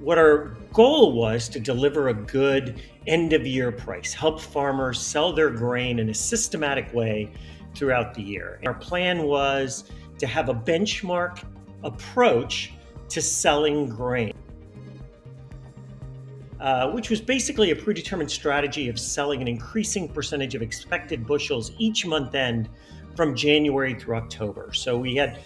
what our goal was to deliver a good end of year price, help farmers sell their grain in a systematic way throughout the year. Our plan was to have a benchmark approach to selling grain, which was basically a predetermined strategy of selling an increasing percentage of expected bushels each month end from January through October. So we had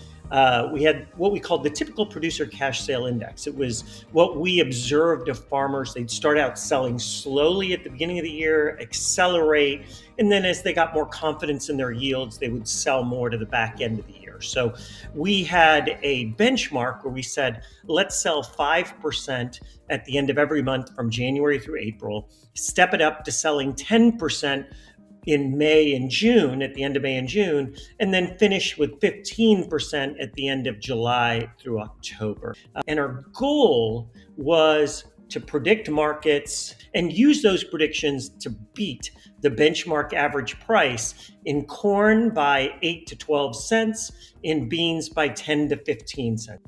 what we called the typical producer cash sale index. It was what we observed of farmers. They'd start out selling slowly at the beginning of the year, accelerate, and then as they got more confidence in their yields, they would sell more to the back end of the year. So we had a benchmark where we said, let's sell 5% at the end of every month from January through April, step it up to selling 10% in May and June, at the end of May and June, and then finish with 15% at the end of July through October. And our goal was to predict markets and use those predictions to beat the benchmark average price in corn by 8 to 12 cents, in beans by 10 to 15 cents.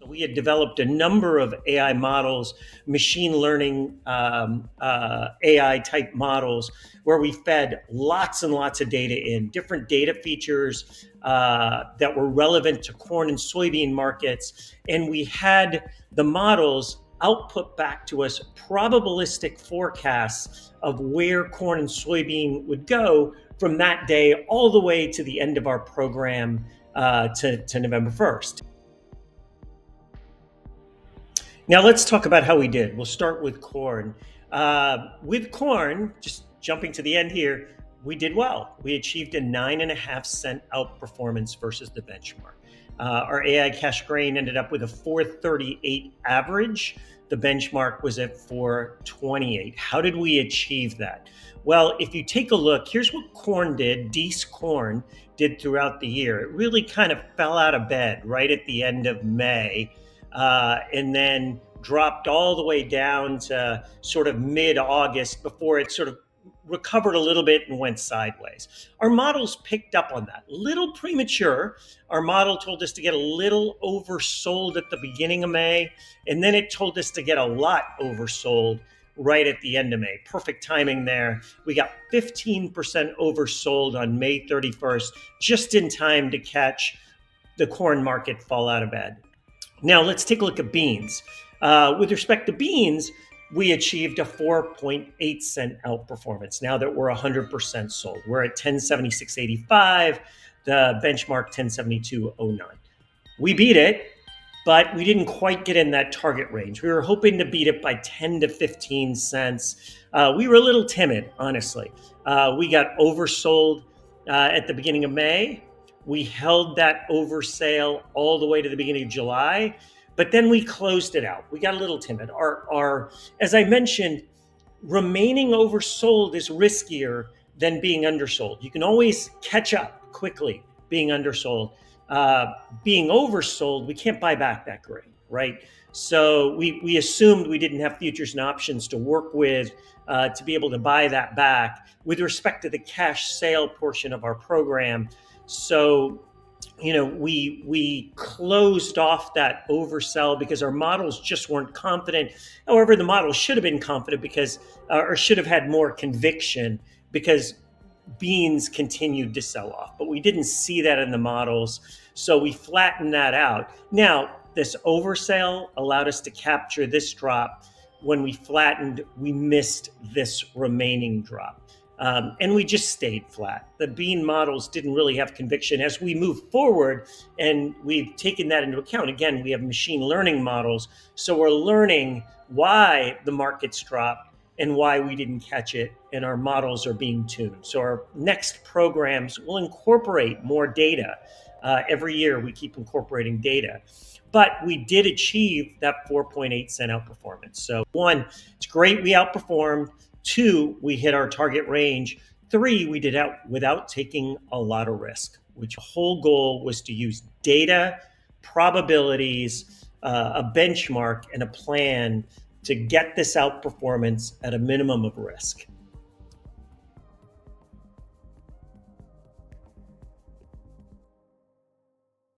We had developed a number of AI models, machine learning AI type models, where we fed lots and lots of data in, different data features that were relevant to corn and soybean markets. And we had the models output back to us probabilistic forecasts of where corn and soybean would go from that day all the way to the end of our program to November 1st. Now let's talk about how we did. We'll start with corn. With corn, just jumping to the end here, we did well. We achieved a 9.5 cent outperformance versus the benchmark. Our AI cash grain ended up with a 438 average. The benchmark was at 428. How did we achieve that? Well, if you take a look, here's what corn did, Deese corn did throughout the year. It really kind of fell out of bed right at the end of May. And then dropped all the way down to sort of mid-August before it sort of recovered a little bit and went sideways. Our models picked up on that. Little premature. Our model told us to get a little oversold at the beginning of May, and then it told us to get a lot oversold right at the end of May. Perfect timing there. We got 15% oversold on May 31st, just in time to catch the corn market fall out of bed. Now let's take a look at beans. With respect to beans, we achieved a 4.8 cent outperformance now that we're 100% sold. We're at 1076.85, the benchmark 1072.09. We beat it, but we didn't quite get in that target range. We were hoping to beat it by 10 to 15 cents. We were a little timid, honestly. We got oversold at the beginning of May. We held that oversale all the way to the beginning of July, but then we closed it out. We got a little timid. Our as I mentioned, remaining oversold is riskier than being undersold. You can always catch up quickly being undersold. Being oversold, we can't buy back that grain, right? So we assumed we didn't have futures and options to work with to be able to buy that back with respect to the cash sale portion of our program. So, we closed off that oversell because our models just weren't confident. However, the models should have been confident because, or should have had more conviction because beans continued to sell off. But we didn't see that in the models, so we flattened that out. Now, this oversell allowed us to capture this drop. When we flattened, we missed this remaining drop. And we just stayed flat. The bean models didn't really have conviction. As we move forward, and we've taken that into account, again, we have machine learning models, so we're learning why the markets dropped and why we didn't catch it, and our models are being tuned. So our next programs will incorporate more data. Every year we keep incorporating data. But we did achieve that 4.8 cent outperformance. So 1, it's great we outperformed. 2, we hit our target range. 3, we did out without taking a lot of risk, which whole goal was to use data, probabilities, a benchmark, and a plan to get this outperformance at a minimum of risk.